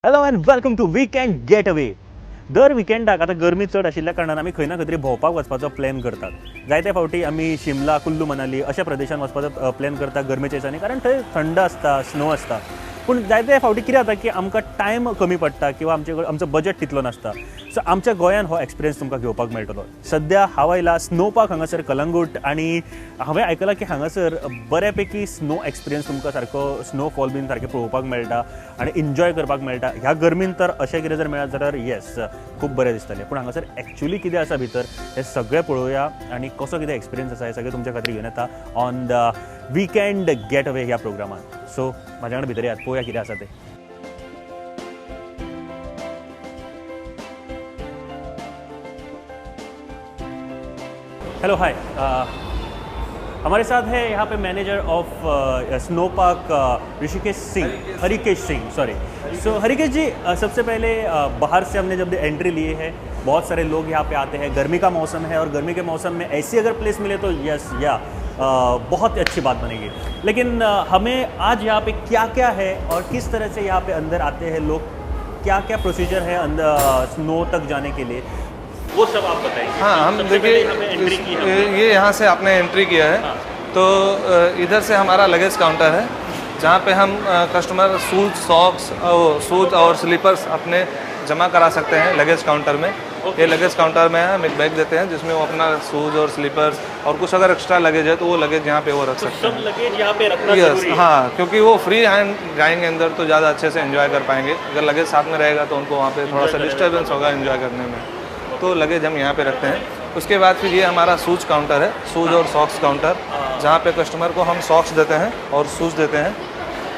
Hello and welcome to weekend get away. दर विकेंडाक आतां गरमी चड आशिल्ल्या कारणान आमी खंय ना खंय तरी भोंवपाक वचपाचो प्लॅन करतात. जायते फावटी आमी शिमला, कुल्लू मनाली अशा प्रदेशांत वचपाचो प्लॅन करता गरमेच्या दिसांनी, कारण थंय थंड आसता, स्नो आसता. पूण जायते फावटी कितें जाता की आमकां टायम कमी पडटा किंवा आमचो बजट तितलो नासता. सो आमच्या गोंयांत हो एक्सपिरियन्स तुमकां घेवपाक मेळटलो. सद्या हांव आयला स्नो पार्क हांगासर कलंगूट, आनी हांवें आयकलां की हांगासर बऱ्या पैकी स्नो एक्सपिरियन्स तुमकां सारको स्नोफॉल बीन सारकें पळोवपाक मेळटा आनी एन्जॉय करपाक मेळटा. ह्या गरमीन तर अशें कितें जर मेळत जाल्यार येस, खूब बरें दिसतलें. पूण हांगासर एक्चुअली कितें आसा भितर हें सगळें पळोवया आनी कसो कितें एक्सपिरियन्स आसा हें सगळें तुमच्या खातीर घेवन येता on the weekend get away ह्या प्रोग्रामांत. सो म्हाज्या वांगडा भितर यात, पळोवया कितें आसा तें. हेलो हाय, हमारे साथ है यहाँ पे manager of snow park Harikesh Singh sorry. So Harikesh ji, सबसे पहले बाहर से हमने जब एंट्री लिए है, बहुत सारे लोग यहाँ पे आते हैं. गर्मी का मौसम है और गर्मी के मौसम में ऐसी अगर प्लेस मिले तो यस या बहुत अच्छी बात बनेगी. लेकिन हमें आज यहाँ पे क्या क्या है और किस तरह से यहाँ पे अंदर आते हैं लोग, क्या क्या प्रोसीजर है अंदर स्नो तक जाने के लिए, वो सब आप बताएंगे. हाँ, हम देखिए ये यहाँ से आपने एंट्री किया है. हाँ. तो इधर से हमारा लगेज काउंटर है, जहाँ पे हम कस्टमर शूज़ और स्लीपर्स अपने जमा करा सकते हैं लगेज काउंटर में. ये लगेज काउंटर में हम एक बैग देते हैं जिसमें वो अपना शूज़ और स्लीपर्स और कुछ अगर एक्स्ट्रा लगेज है तो वो लगेज यहाँ पे वो रख सकते हैं. सब लगेज यहाँ पे रखना जरूरी है. हाँ, क्योंकि वो फ्री हैंड जाएंगे अंदर तो ज़्यादा अच्छे से एंजॉय कर पाएंगे. अगर लगेज साथ में रहेगा तो उनको वहाँ पे थोड़ा सा डिस्टर्बेंस होगा एंजॉय करने में. तो लगेज हम यहाँ पे रखते हैं. उसके बाद फिर ये हमारा शूज़ काउंटर है, शूज़ और सॉक्स काउंटर, जहाँ पे कस्टमर को हम सॉक्स देते हैं और शूज़ देते हैं.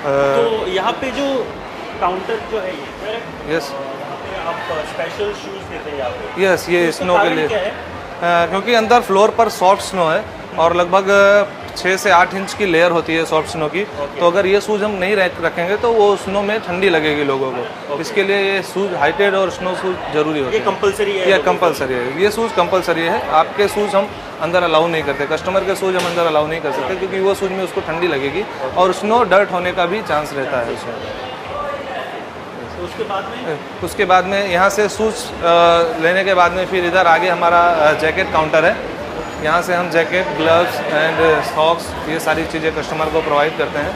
तो यहाँ पे जो काउंटर जो है ये यस, आप स्पेशल शूज़ देते हैं यहाँ पे. यस, ये स्नो के लिए क्या है? क्योंकि अंदर फ्लोर पर सॉफ्ट स्नो है और लगभग 6 से 8 इंच की लेयर होती है सॉफ्ट स्नो की. तो अगर ये शूज़ हम नहीं रखेंगे तो वो स्नो में ठंडी लगेगी लोगों को. इसके लिए ये शूज़ हाइटेड और स्नो शूज़ जरूरी होते हैं. ये कंपलसरी है? ये कंपलसरी है. ये शूज़ कंपलसरी है. आपके शूज़ हम अंदर अलाउ नहीं करते, कस्टमर के शूज़ हम अंदर अलाउ नहीं कर सकते, क्योंकि वो शूज़ में उसको ठंडी लगेगी और स्नो डर्ट होने का भी चांस रहता है उसमें. उसके बाद में यहाँ से शूज़ लेने के बाद में फिर इधर आगे हमारा जैकेट काउंटर है. यहाँ से हम जैकेट, ग्लव्स एंड सॉक्स ये सारी चीज़ें कस्टमर को प्रोवाइड करते हैं.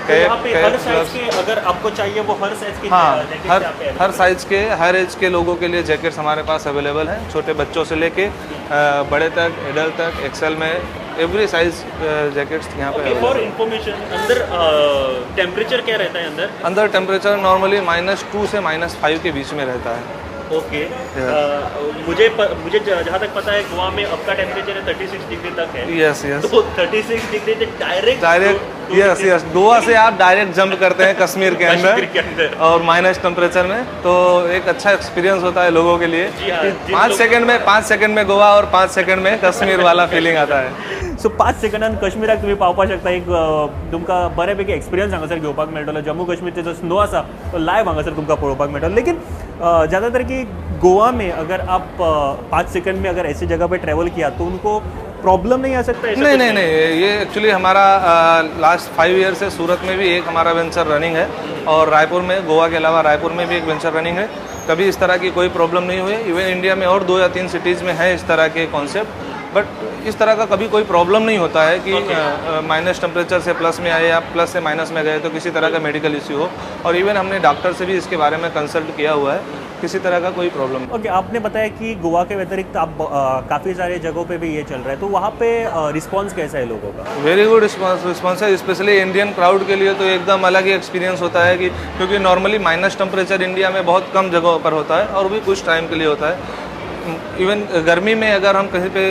हर साइज के अगर आपको चाहिए वो हर साइज के. हाँ, हर साइज के, हर एज के लोगों के लिए जैकेट्स हमारे पास अवेलेबल हैं. छोटे बच्चों से लेके बड़े तक, एडल्ट तक, एक्सेल में एवरी साइज जैकेट्स यहाँ पे. फॉर इन्फॉर्मेशन, अंदर टेम्परेचर क्या रहता है? अंदर टेम्परेचर नॉर्मली -2 से -5 के बीच में रहता है. ओके. मुझे जहाँ तक पता है गोवा में आपका टेम्परेचर 36 डिग्री तक है. यस. तो 36 डिग्री से डायरेक्ट यस, गोवा से आप डायरेक्ट जंप करते हैं कश्मीर के अंदर और माइनस टेम्परेचर में. तो एक अच्छा एक्सपीरियंस होता है लोगों के लिए. 5 सेकंड में गोवा और 5 सेकंड में कश्मीर वाला फीलिंग आता है. सो 5 सेकंडान कश्मीराक तुम्ही पावपाक शकता. एक तुमकां बऱ्यापैकी एक्सपिरियन्स हांगासर घेवपाक मेळटलो. जम्मू कश्मीरचे जो स्नो आसा तो लायव्ह हांगासर तुमकां पळोवपाक मेळटलो. लेकिन ज़्यादातर कि गोवा में अगर आप 5 सेकंड में अगर ऐसी जगह पे ट्रैवल किया तो उनको प्रॉब्लम नहीं आ सकता? नहीं, ये एक्चुअली हमारा लास्ट 5 ईयर से सूरत में भी एक हमारा वेंचर रनिंग है और रायपुर में, गोवा के अलावा रायपुर में भी एक वेंचर रनिंग है. कभी इस तरह की कोई प्रॉब्लम नहीं हुई. इवन इंडिया में और 2 या 3 सिटीज़ में है इस तरह के कॉन्सेप्ट. बट इस तरह का कभी कोई प्रॉब्लम नहीं होता है कि माइनस टेम्परेचर से प्लस में आए या प्लस से माइनस में गए तो किसी तरह का मेडिकल इश्यू हो. और इवन हमने डॉक्टर से भी इसके बारे में कंसल्ट किया हुआ है. किसी तरह का कोई प्रॉब्लम नहीं. ओके. आपने बताया कि गोवा के व्यतिरिक्त आप काफ़ी सारे जगहों पे भी ये चल रहा है, तो वहाँ पे रिस्पांस कैसा है लोगों का? वेरी गुड रिस्पांस है. स्पेशली इंडियन क्राउड के लिए तो एकदम अलग ही एक्सपीरियंस होता है कि क्योंकि नॉर्मली माइनस टेम्परेचर इंडिया में बहुत कम जगहों पर होता है और भी कुछ टाइम के लिए होता है. इवन गर्मी में अगर हम कहीं पे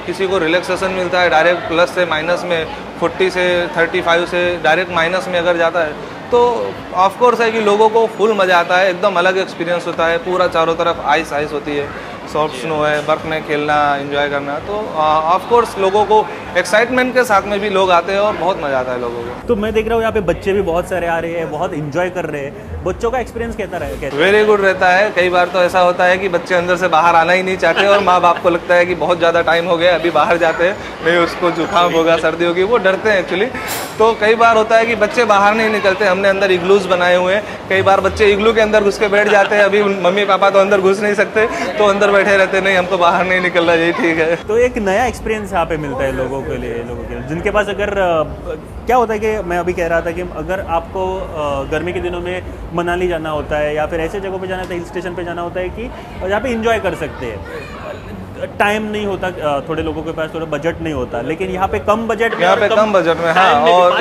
किसी को रिलैक्सेशन मिलता है डायरेक्ट प्लस से माइनस में 40 से 35 से डायरेक्ट माइनस में अगर जाता है तो ऑफ कोर्स है कि लोगों को फुल मज़ा आता है. एकदम अलग एक्सपीरियंस होता है. पूरा चारों तरफ आइस होती है, सॉफ्ट स्नो है, बर्फ़ में खेलना, एंजॉय करना. तो ऑफ कोर्स लोगों को एक्साइटमेंट के साथ में भी लोग आते हैं और बहुत मज़ा आता है लोगों को. तो मैं देख रहा हूँ यहाँ पे बच्चे भी बहुत सारे आ रहे हैं, बहुत एंजॉय कर रहे हैं. बच्चों का एक्सपीरियंस कैसा रहा? वेरी गुड रहता है. कई बार तो ऐसा होता है कि बच्चे अंदर से बाहर आना ही नहीं चाहते और माँ बाप को लगता है कि बहुत ज़्यादा टाइम हो गया, अभी बाहर जाते हैं, नहीं उसको जुकाम होगा, सर्दी होगी, वो डरते हैं एक्चुअली. तो कई बार होता है कि बच्चे बाहर नहीं निकलते, हमने अंदर इग्लूज बनाए हुए हैं, कई बार बच्चे इग्लू के अंदर घुस के बैठ जाते हैं, अभी मम्मी पापा तो अंदर घुस नहीं सकते तो अंदर बैठे रहते, नहीं हमको बाहर नहीं निकलना, यही ठीक है। तो एक नया एक्सपीरियंस यहाँ पे मिलता है लोगों के लिए, जिनके पास अगर क्या होता है कि मैं अभी कह रहा था कि अगर आपको गर्मी के दिनों में मनाली जाना होता है या फिर ऐसे जगहों पे जाना होता है, हिल स्टेशन पे जाना होता है कि यहाँ पे इंजॉय कर सकते हैं, टाइम नहीं होता, थोड़े लोगों के पास थोड़ा बजट नहीं होता, लेकिन यहाँ पे कम बजट में, यहाँ पे कम बजट में, हाँ, और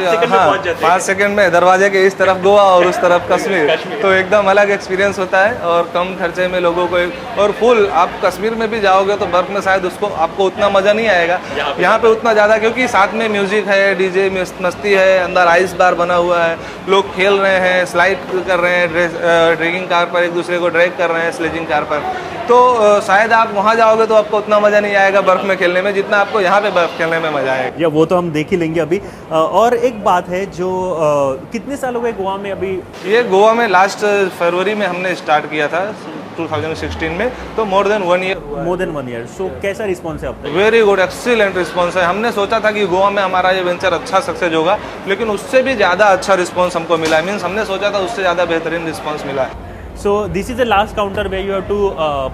5 सेकंड में दरवाजे के इस तरफ गोवा और उस तरफ कश्मीर, तो एकदम अलग एक्सपीरियंस होता है और कम खर्चे में लोगों को, और फुल आप कश्मीर में भी जाओगे तो बर्फ में शायद उसको आपको उतना मजा नहीं आएगा, यहाँ पे उतना ज़्यादा, क्योंकि साथ में म्यूजिक है, डीजे मस्ती है, अंदर आइस बार बना हुआ है, लोग खेल रहे हैं, स्लाइड कर रहे हैं, ड्रैगिंग कार पर एक दूसरे को ड्रैग कर रहे हैं स्लेजिंग कार पर, तो शायद आप वहाँ जाओगे तो आपको उतना मज़ा नहीं आएगा बर्फ़ में खेलने में जितना आपको यहाँ पे बर्फ़ खेलने में मज़ा आएगा। या वो तो हम देख ही लेंगे अभी। और एक बात है जो कितने साल हो गए गोवा में अभी? ये गोवा में लास्ट फरवरी में हमने स्टार्ट किया था 2016 में, तो मोर देन 1 ईयर। सो कैसा रिस्पॉन्स है अब तक? वेरी गुड, एक्सीलेंट रिस्पॉन्स है। हमने सोचा था कि गोवा में हमारा ये वेंचर अच्छा सक्सेस होगा, लेकिन उससे भी ज़्यादा अच्छा रिस्पॉन्स हमको मिला, मीन्स हमने सोचा था उससे ज़्यादा बेहतरीन रिस्पॉन्स मिला है। So this is the last counter way you have to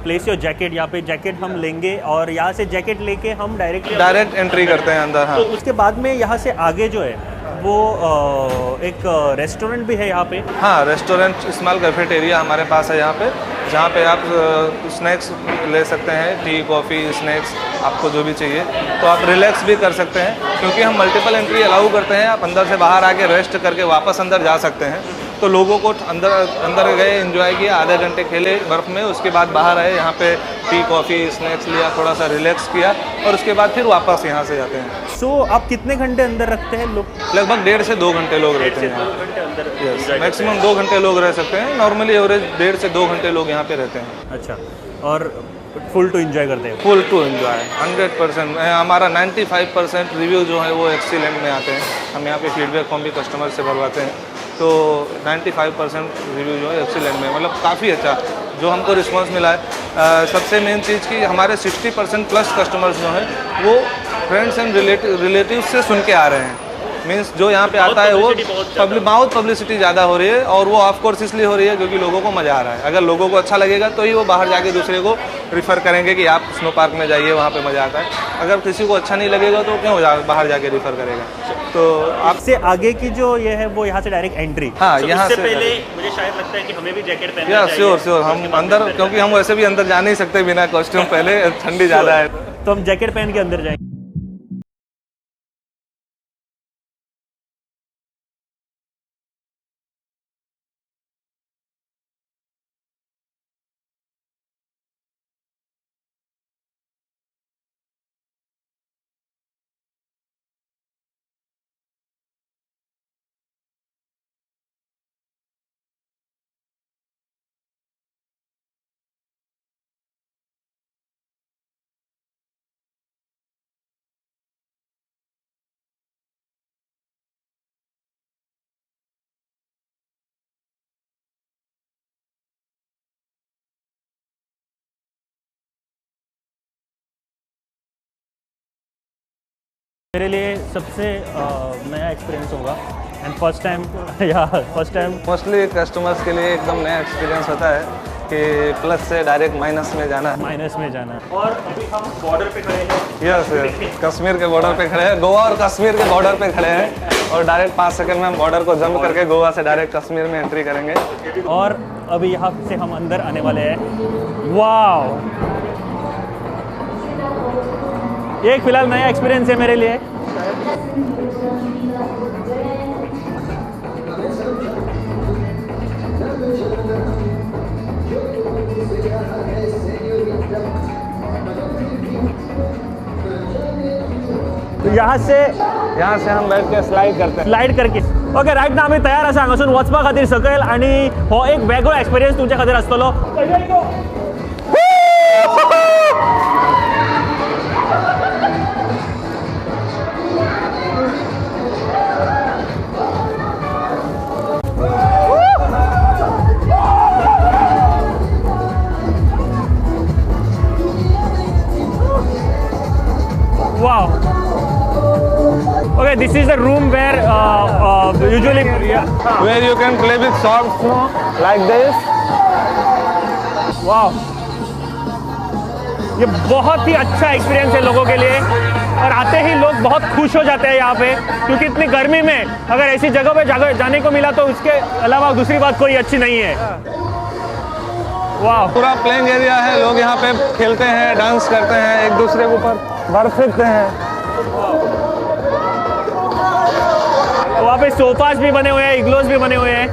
place your jacket. यहाँ पे जैकेट हम लेंगे और यहाँ से जैकेट लेके हम डायरेक्ट एंट्री करते हैं अंदर। हाँ। तो उसके बाद में यहाँ से आगे जो है वो एक रेस्टोरेंट भी है यहाँ पे। हाँ, रेस्टोरेंट स्मॉल कैफेटेरिया हमारे पास है यहाँ पे, जहाँ पे आप स्नैक्स ले सकते हैं, टी कॉफ़ी स्नैक्स, आपको जो भी चाहिए, तो आप रिलैक्स भी कर सकते हैं, क्योंकि हम मल्टीपल एंट्री अलाउ करते हैं। आप अंदर से बाहर आके रेस्ट करके वापस अंदर जा सकते हैं, तो लोगों को अंदर गए, एंजॉय किया, आधे घंटे खेले बर्फ़ में, उसके बाद बाहर आए, यहाँ पे टी कॉफ़ी स्नैक्स लिया, थोड़ा सा रिलैक्स किया और उसके बाद फिर वापस यहाँ से जाते हैं। सो आप कितने घंटे अंदर रखते हैं लोग? लगभग 1.5 से 2 घंटे लोग रहते हैं। मैक्सिमम 2 घंटे लोग रह सकते हैं, नॉर्मली एवरेज 1.5 से 2 घंटे लोग यहाँ पे रहते हैं। अच्छा, और फुल टू एंजॉय करते हैं? Full to enjoy 100%। हमारा 95% रिव्यू जो है वो एक्सीलेंट में आते हैं। हम यहाँ पे फीडबैक फॉर्म भी कस्टमर से भरवाते हैं, तो 95% रिव्यू जो है एक्सीलेंट में, मतलब काफ़ी अच्छा जो हमको रिस्पांस मिला है। सबसे मेन चीज़ कि हमारे 60% प्लस कस्टमर्स जो हैं वो फ्रेंड्स एंड रिलेटिव्स से सुन के आ रहे हैं। मीन्स जो यहाँ पे आता है वो बहुत पब्लिसिटी ज़्यादा हो रही है, और वो ऑफ कोर्स इसलिए हो रही है क्योंकि लोगों को मज़ा आ रहा है। अगर लोगों को अच्छा लगेगा तो ही वो बाहर जाके दूसरे को रिफ़र करेंगे कि आप स्नो पार्क में जाइए, वहाँ पे मज़ा आता है। अगर किसी को अच्छा नहीं लगेगा तो क्यों बाहर जाके रिफ़र करेगा। तो आपसे आगे की जो ये है वो यहाँ से डायरेक्ट एंट्री। हाँ, यहाँ से पहले मुझे शायद लगता है कि हमें भी जैकेट पहनना चाहिए। श्योर हम अंदर, क्योंकि हम वैसे भी अंदर जा नहीं सकते बिना कॉस्ट्यूम पहले, ठंडी ज़्यादा है, तो हम जैकेट पहन के अंदर जाएंगे। मेरे लिए सबसे नया एक्सपीरियंस होगा and first time mostly customers के लिए एकदम नया एक्सपीरियंस होता है कि प्लस से डायरेक्ट माइनस में जाना और अभी हम बॉर्डर पे खड़े हैं। यस, कश्मीर के बॉर्डर पे खड़े हैं, गोवा और कश्मीर के बॉर्डर पे खड़े हैं, और डायरेक्ट 5 सेकंड में हम बॉर्डर को जंप करके गोवा से डायरेक्ट कश्मीर में एंट्री करेंगे। और अभी यहाँ से हम अंदर आने वाले हैं। वाओ, ये एक फिलहाल नया एक्सपीरियंस है मेरे लिए। तो यहाँ से हम बैठ के स्लाइड करके ओके, राईट ना आम्ही तयार आसा हांगासून वचपा खातीर सकयल, आणि हो एक वेगळो एक्सपिरियन्स तुमच्या खातीर आसतलो। This is the room where usually where you can play with soft snow like this. वाह, ये बहुत ही अच्छा एक्सपीरियंस है लोगों के लिए, और आते ही लोग बहुत खुश हो जाते हैं यहाँ पे, क्योंकि इतनी गर्मी में अगर ऐसी जगह पे जाने को मिला तो उसके अलावा दूसरी बात कोई अच्छी नहीं है। वाह, पूरा प्लेइंग एरिया है, लोग यहाँ पे खेलते हैं, डांस करते हैं, एक दूसरे के ऊपर बर्फ फेंकते हैं। वहाँ पे सोफास भी बने हुए हैं, इग्लोस भी बने हुए हैं।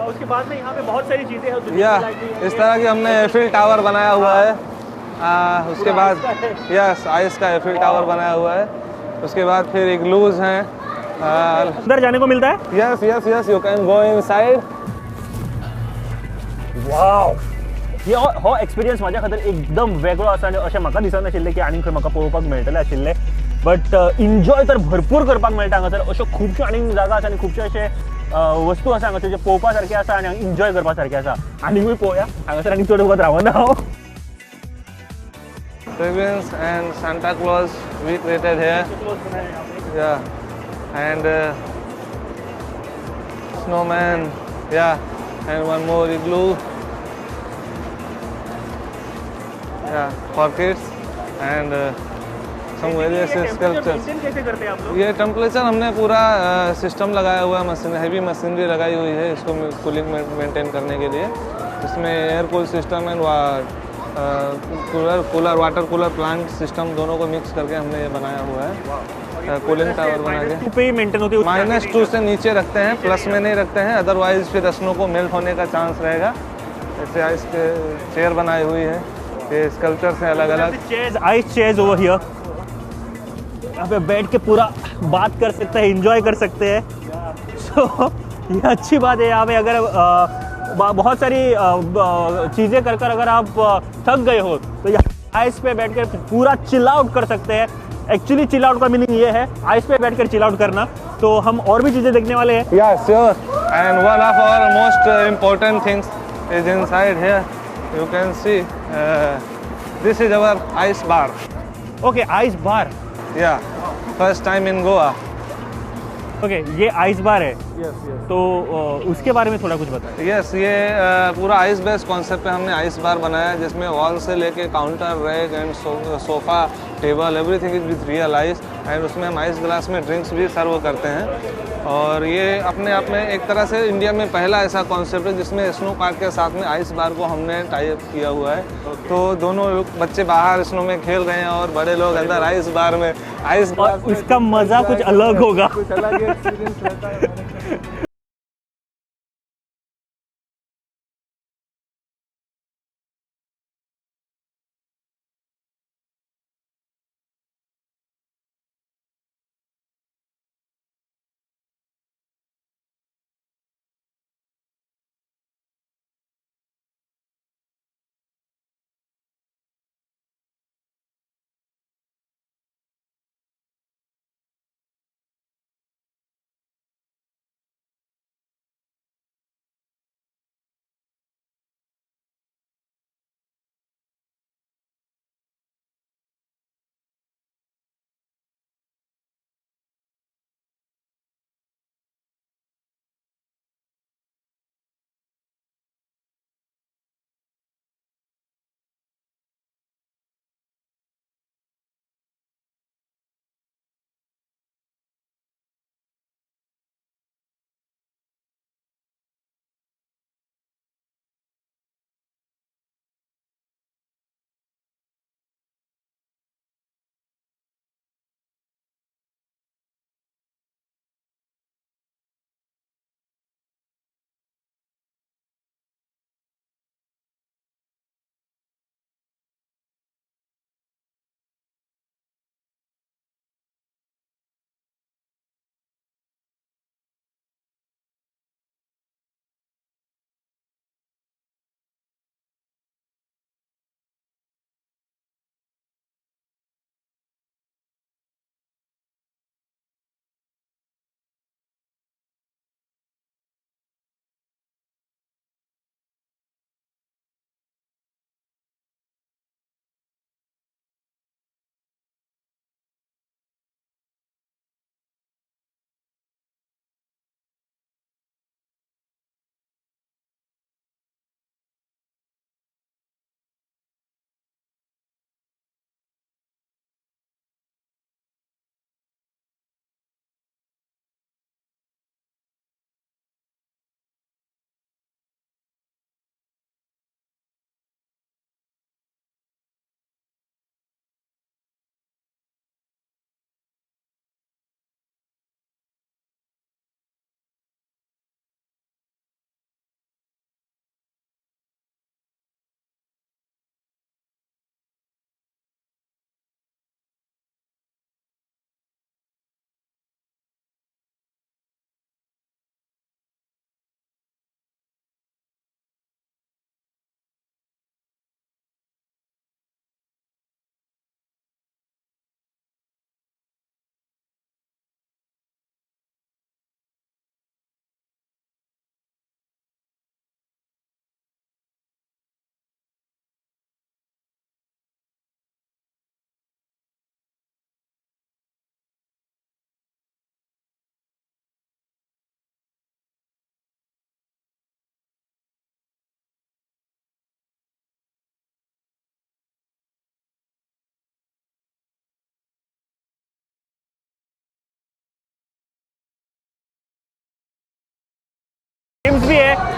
उसके बाद में यहाँ पे बहुत सारी चीजें हैं या इस तरह की हमने एफिल टावर बनाया हुआ है। उसके बाद यस आइस का एफिल टावर बनाया हुआ है। उसके बाद फिर इग्लूज हैं। अंदर जाने को मिलता है। Yes yes yes you can go inside. Wow, हे हो एक्सपिरियन्स माझ्या खातीर एकदम वेगळो आसा आनी अशें म्हाका दिसनाशिल्लें की आनीक खंय म्हाका पळोवपाक मेळटलें आशिल्लें, बट एन्जॉय तर भरपूर करपाक मेळटा हांगासर। अश्यो खुबश्यो आनीक जागा आसा आनी खुबशे अशे वस्तू आसा हांगासर जे पळोवपा सारखे आसा आनी एन्जॉय करपा सारखे आसा। आनीकूय पळोवया, हांगासर आनीक चड वगत रावना हांव। Penguins and Santa Claus we created here. Yeah, and snowman. Yeah, and one more igloo. Yeah, for kids and some various sculptures. कैसे करते हैं आप लोग? ये टेम्परेचर हमने पूरा सिस्टम लगाया हुआ है, मशीन हैवी मशीनरी लगाई हुई है इसको कूलिंग मेंटेन करने के लिए। इसमें air cool system and cooler water cooler plant system दोनों को मिक्स करके हमने ये बनाया हुआ है। कूलिंग टावर बना के पे मेंटेन होती है। -2 से नीचे रखते हैं, प्लस में नहीं रखते हैं, अदरवाइज फिर स्नो को मेल्ट होने का चांस रहेगा। ऐसे आइस के चेयर बनाई हुई है, ये स्कल्पचर से अलग अलग। आइस चेयर्स ओवर हियर, यहाँ पे बैठ के पूरा बात कर सकते हैं, एंजॉय कर सकते हैं। सो ये अच्छी बात है। यहाँ पे अगर बहुत सारी चीज़ें कर कर अगर आप थक गए हो तो यहाँ आइस पे बैठ कर पूरा चिल आउट कर सकते हैं। एक्चुअली चिल आउट का मीनिंग ये है आइस पे बैठ कर चिल आउट करना। तो हम और भी चीज़ें देखने वाले हैं। Yeah, sure. And one of our most important things is inside here. You can see this is our ice bar. Okay, ice bar. Yeah, first time in Goa. Okay, ये आइस बार है। Yes, yes. तो उसके बारे में थोड़ा कुछ बताएं। Yes ये पूरा आइस बेस्ड कॉन्सेप्ट पे हमने आइस बार बनाया है, जिसमें वॉल से लेके counter rack and sofa table everything is with real ice. And उसमें हम आइस ग्लास में ड्रिंक्स भी सर्व करते हैं। और ये अपने आप में एक तरह से इंडिया में पहला ऐसा कॉन्सेप्ट है जिसमें स्नो पार्क के साथ में आइस बार को हमने टाई अप किया हुआ है। तो दोनों बच्चे बाहर स्नो में खेल रहे हैं और बड़े लोग अंदर आइस बार में और उसका मज़ा कुछ अलग होगा। कुछ अलग एक्सपीरियंस रहता है।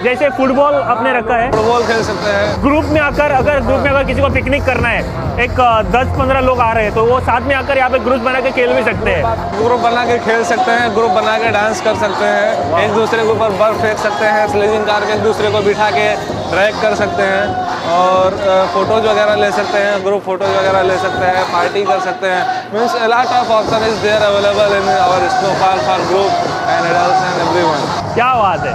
जैसे फुटबॉल आपने रखा है, फुटबॉल खेल सकते हैं। ग्रुप में आकर अगर किसी को पिकनिक करना है, एक 10-15 लोग आ रहे हैं तो वो साथ में आकर यहाँ पे ग्रुप बना के खेल भी सकते हैं। ग्रुप बना के खेल सकते हैं, ग्रुप बना के डांस कर सकते हैं, एक दूसरे के ऊपर बर्फ फेंक सकते हैं, स्लेजिंग कार में एक दूसरे को बिठा के ड्रैग कर सकते हैं और फोटोज वगैरह ले सकते हैं, ग्रुप फोटोज वगैरह ले सकते हैं, पार्टी कर सकते हैं। Means a lot of option is there available in our snow park for group and adults and everyone. क्या बात है।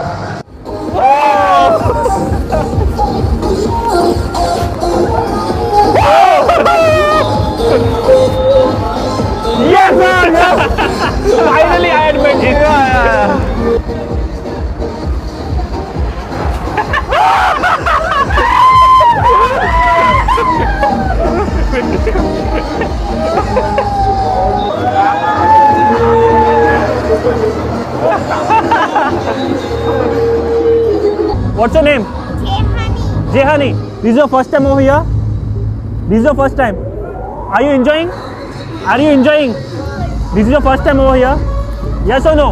Yes, sir, yes. Finally, I admit it. What's your name? Jehani. This is your first time over here? This is your first time? Are you enjoying? Are you enjoying? This is your first time over here? Yes or no?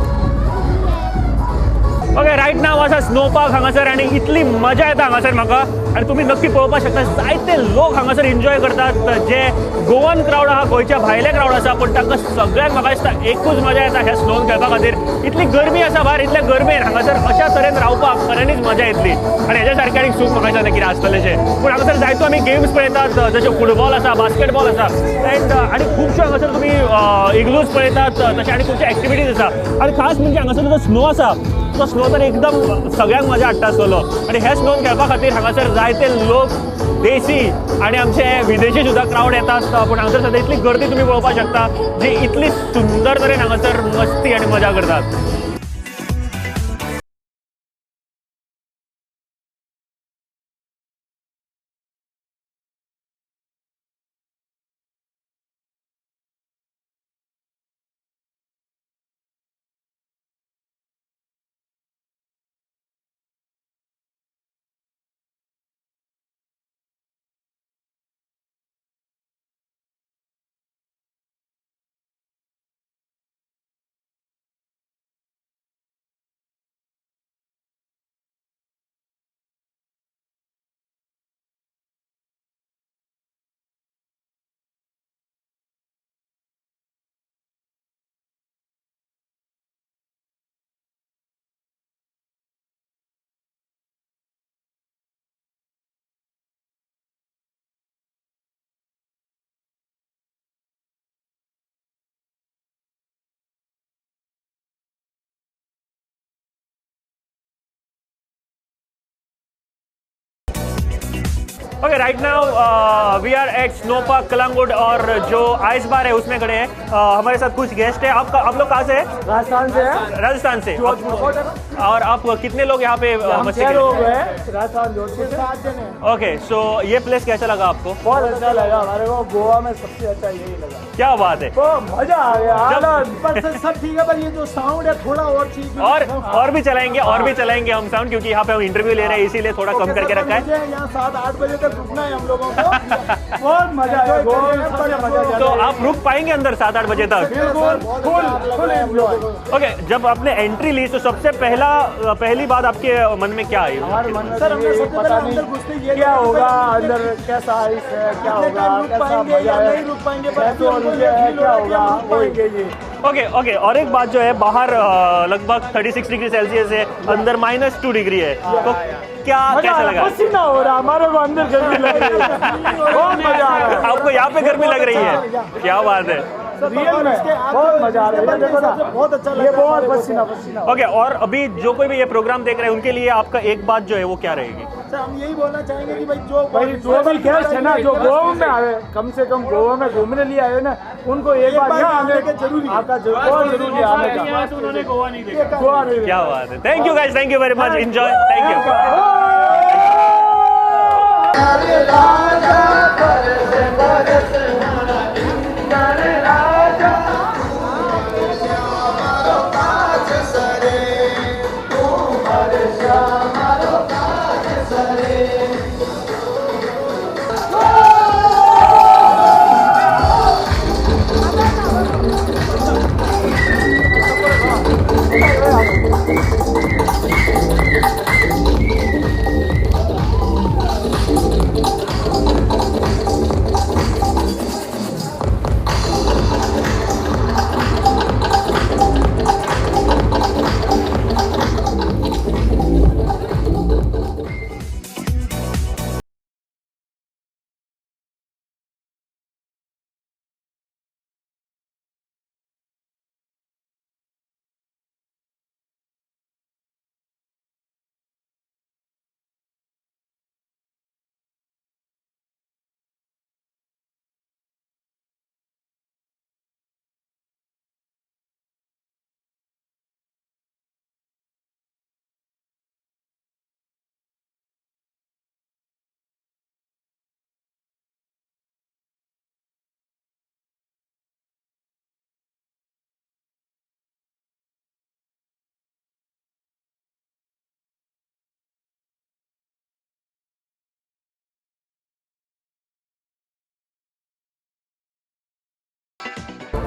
Okay, right now असा snow park हांगासर आणि इतली मजा येता हांगासर म्हाका, आणि तुम्ही नक्की पळोवपाक शकता जायते लोक हांगासर एन्जॉय करतात. जे गोवन क्राउड आहा, गोंयच्या भायले क्राउड आसा, पण तांकां सगळ्यांक म्हाका दिसता एकूच मजा येता ह्या स्नोन खेळपा खातीर. इतली गरमी आसा भायर, इतल्या गरमेन हांगासर अशा तरेन रावपाक खऱ्यांनीच मजा येतली. आणि हेच्या सारकें आनीक सूख म्हाका दिसना कितें आसतलेशें. पूण हांगासर जायतो आमी गेम्स पळयतात, जशे फुटबॉल आसा, बास्केटबॉल आसा, एंड आणि खुबशे हांगासर तुमी इग्लूज पळयतात, तशें आनी खुबशे एक्टिविटीज आसा. आणि खास म्हणजे हांगासर जो स्नो आसा तो स्नो तर एकदम सगळ्यांक मजा हाडटा आसतलो. आणि हे स्नोन खेळपा खातीर हांगासर जायते लोक देशी आणि आमचे विदेशी सुद्धा क्राउड येतात. पण हांगासर सद्या इतली गर्दी तुम्ही पळोवपाक शकता, जी इतली सुंदर तरेन हांगासर मस्ती आणि मजा करतात. Okay, right now we are at snow park Calangute और जो आइस बार है उसमें खड़े हैं. हमारे साथ कुछ गेस्ट हैं. आप लोग कहाँ से हैं? राजस्थान से है. राजस्थान से. और आप कितने लोग यहाँ पे मस्ती कर लोग हैं राजस्थान जोधपुर से 7 जन हैं. ओके, सो ये प्लेस कैसा लगा आपको? बहुत अच्छा लगा हमारे को. गोवा में सबसे अच्छा यही लगा. क्या बात है. तो मजा आ गया. पर सब ठीक है, पर ये जो साउंड है थोड़ा और चीज और भी चलाएंगे हम साउंड, क्योंकि यहाँ पे हम इंटरव्यू ले रहे हैं, इसीलिए थोड़ा कम करके रखा है. यहाँ 7-8 बजे तक रुकना है हम लोगों को. बहुत मजा आया. तो आप रुक पाएंगे अंदर 7-8 बजे तक? Full enjoy. ओके, जब आपने एंट्री ली तो सबसे पहली बात आपके मन में क्या आई? हमारे मन में सर हमने सबसे पहले अंदर घुसते ये क्या होगा, अंदर कैसा आइस है, क्या होगा, कैसा मजा है, नहीं रुक पाएंगे, क्या होगा, होएंगे ये. ओके, और एक बात जो है, बाहर लगभग 36 डिग्री सेल्सियस है, अंदर -2 डिग्री है, तो कैसा लगा? पसीना हो रहा हमारे को, अंदर गर्मी लग रही है. बहुत मजा आ रहा है. आपको यहाँ पे गर्मी लग रही है? क्या बात है. रियल में बहुत मजा आ रहा है. देखो ना, बहुत अच्छा लग रहा है. बहुत पसीना. ओके, और अभी जो कोई भी ये प्रोग्राम देख रहे हैं उनके लिए आपका एक बात जो है वो क्या रहेगी? सर हम यही बोलना चाहेंगे कि भाई जो भी गेस्ट है ना, जो गोवा में आए, कम से कम गोवा में घूमने लिए आए ना, उनको एक बार यहाँ आने का जरूरी, आपका बहुत जरूरी आने का. उन्होंने गोवा नहीं देखा. क्या बात है. Thank you guys, thank you very much. Enjoy. Thank you.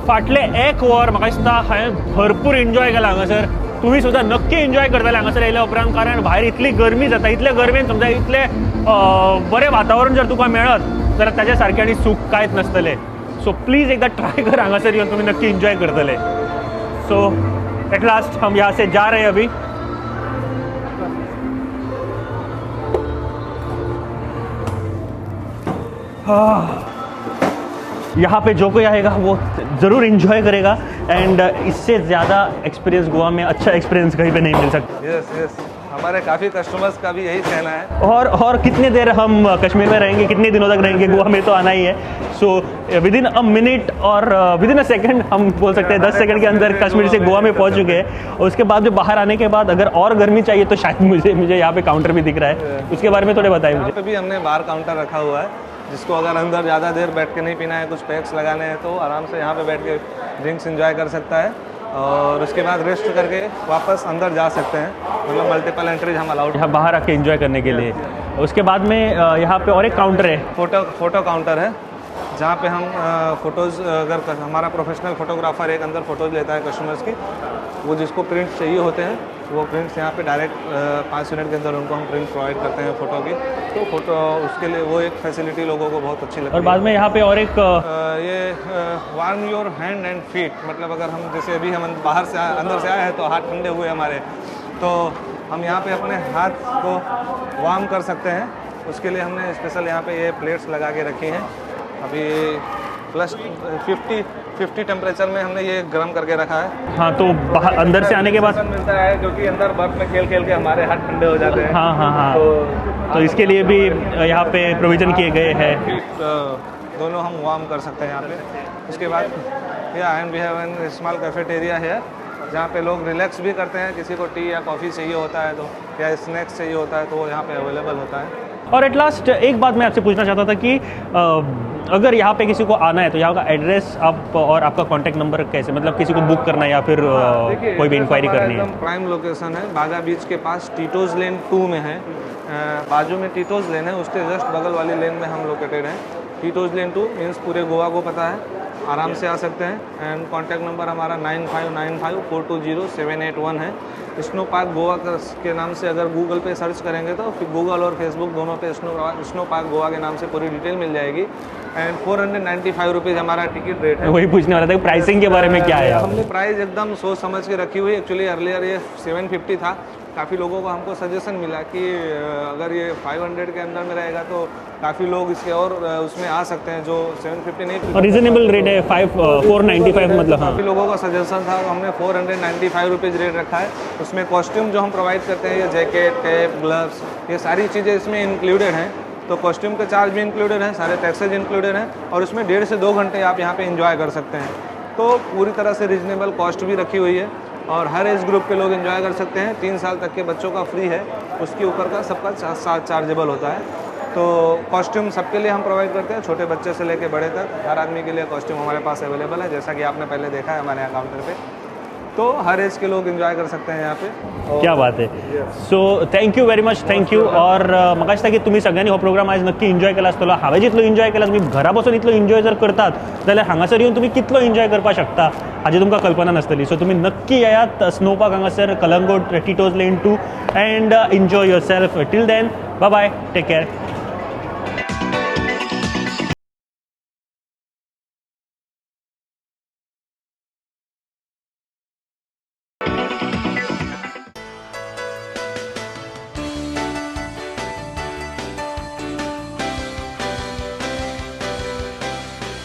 फाटले 1 वर म्हाका दिसता हांवें भरपूर एन्जॉय केला हांगासर. तुम्ही सुद्धा नक्की एन्जॉय करताले हांगासर येयल्या उपरांत, कारण भायर इतली गरमी जाता, इतले गरमेन समजा इतले बरें वातावरण जर तुका मेळत जाल्यार ताच्या सारकें आनी सूख कांयच नसतलें. सो प्लीज एकदा ट्राय कर हांगासर येवन, तुम्ही नक्की एन्जॉय करतले. सो एट लास्ट हम यहाँ से जा रहे हैं अभी. यहाँ पे जो कोई आएगा वो ज़रूर एंजॉय करेगा एंड इससे ज़्यादा एक्सपीरियंस गोवा में, अच्छा एक्सपीरियंस कहीं पे नहीं मिल सकता. यस हमारे काफ़ी कस्टमर्स का भी यही कहना है. और कितने देर हम कश्मीर में रहेंगे, कितने दिनों तक रहेंगे, गोवा में तो आना ही है. So with in a minute और विद इन अ सेकंड हम बोल सकते हैं 10 सेकंड के अंदर कश्मीर से गोवा में पहुंच चुके हैं. और उसके बाद जो बाहर आने के बाद अगर और गर्मी चाहिए तो शायद मुझे यहाँ पे काउंटर भी दिख रहा है, उसके बारे में थोड़े बताइए मुझे. यहाँ पे भी हमने बार काउंटर रखा हुआ है, जिसको अगर अंदर ज़्यादा देर बैठ के नहीं पीना है, कुछ पैक्स लगाने हैं, तो आराम से यहाँ पे बैठ के ड्रिंक्स एंजॉय कर सकता है और उसके बाद रेस्ट करके वापस अंदर जा सकते हैं. मतलब मल्टीपल एंट्रीज हम अलाउड यहाँ बाहर आके एंजॉय करने के लिए. उसके बाद में यहाँ पे और एक काउंटर है, फोटो काउंटर है, जहाँ पे हम फ़ोटोज़, अगर हमारा प्रोफेशनल फोटोग्राफर एक अंदर फ़ोटोज़ लेता है कस्टमर्स की, वो जिसको प्रिंट चाहिए होते हैं वो प्रिंट्स यहाँ पे डायरेक्ट 5 मिनट के अंदर उनको हम प्रिंट प्रोवाइड करते हैं फ़ोटो की. तो फोटो उसके लिए वो एक फैसिलिटी लोगों को बहुत अच्छी लगती है. और बाद में यहाँ पे और एक ये warm your hand and feet, मतलब अगर हम जैसे अभी हम बाहर से अंदर से आए हैं तो हाथ ठंडे हुए हमारे, तो हम यहाँ पे अपने हाथ को वार्म कर सकते हैं. उसके लिए हमने स्पेशल यहाँ पे ये प्लेट्स लगा के रखी हैं. अभी प्लस 50 टेम्परेचर में हमने ये गर्म करके रखा है. हाँ, तो बाहर अंदर से आने के बाद मिलता है, क्योंकि अंदर बर्फ में खेल के हमारे हाथ ठंडे हो जाते हैं. हाँ. तो इसके लिए भी यहाँ पे प्रोविज़न किए गए हैं. दोनों हम वार्म कर सकते हैं यहाँ पे. उसके बाद and we have an small cafeteria है, जहाँ पे लोग रिलैक्स भी करते हैं. किसी को टी या कॉफ़ी चाहिए होता है तो, या स्नैक्स चाहिए होता है, तो वो यहाँ पे अवेलेबल होता है. और एट लास्ट एक बात मैं आपसे पूछना चाहता था कि अगर यहाँ पे किसी को आना है तो यहाँ का एड्रेस आप और आपका कॉन्टैक्ट नंबर कैसे, मतलब किसी को बुक करना है या फिर कोई भी इंक्वायरी करनी है. प्राइम लोकेशन है, बागा बीच के पास टीटोज लेन 2 में है. बाजू में टीटोज लेन है, उसके जस्ट बगल वाली लेन में हम लोकेटेड हैं. टीटोज लेन 2 मीन्स पूरे गोवा को पता है, आराम से आ सकते हैं. एंड कॉन्टैक्ट नंबर हमारा 9595420781 है. स्नो पार्क गोवा के नाम से अगर गूगल पे सर्च करेंगे तो फिर गूगल और फेसबुक दोनों पे स्नो पार्क गोवा के नाम से पूरी डिटेल मिल जाएगी. एंड 495 रुपीज़ हमारा टिकट रेट है. वही पूछने वाला था कि प्राइसिंग के बारे में क्या है. हमने प्राइस एकदम सोच समझ के रखी हुई. एक्चुअली अर्लियर ये 750 था. काफ़ी लोगों को हमको सजेशन मिला कि अगर ये 500 के अंदर में रहेगा तो काफ़ी लोग इसके और उसमें आ सकते हैं, जो 750 नहीं. और रीजनेबल रेट है 495, मतलब हाँ. काफ़ी लोगों का सजेशन था, हमने 495 रुपीज़ रेट रखा है. उसमें कॉस्ट्यूम जो हम प्रोवाइड करते हैं, ये जैकेट, कैप, ग्लव्स, ये सारी चीज़ें इसमें इंक्लूडेड हैं. तो कॉस्ट्यूम के चार्ज भी इंक्लूडेड हैं, सारे टैक्सेज इंक्लूडेड हैं, और उसमें 1.5 से 2 घंटे आप यहाँ पे एंजॉय कर सकते हैं. तो पूरी तरह से रीजनेबल कॉस्ट भी रखी हुई है और हर एज ग्रुप के लोग एंजॉय कर सकते हैं. 3 साल तक के बच्चों का फ्री है, उसके ऊपर का सबका चार्जेबल होता है. तो कॉस्ट्यूम सबके लिए हम प्रोवाइड करते हैं, छोटे बच्चे से लेकर बड़े तक हर आदमी के लिए कॉस्ट्यूम हमारे पास अवेलेबल है, जैसा कि आपने पहले देखा है हमारे यहाँ काउंटर पे. तो हर एज के लोग एंजॉय कर सकते हैं यहाँ पे. क्या बात है. So thank you very much, thank you. और म्हाका दिसता की तुम्ही सगळ्यांनी हो प्रोग्राम आज नक्की एन्जॉय केला आसतलो. हांवें जितलो एन्जॉय केला, तुम्ही घरा बसून इतलो एन्जॉय जर करतात जाल्यार हांगासर येवन तुम्ही कितलो एन्जॉय करपाक शकता हाची तुमकां कल्पना नासतली. सो तुम्ही नक्की येयात स्नो पार्क हांगासर, Calangute, Tito's lane 2 and enjoy yourself. Till then, bye bye, take care.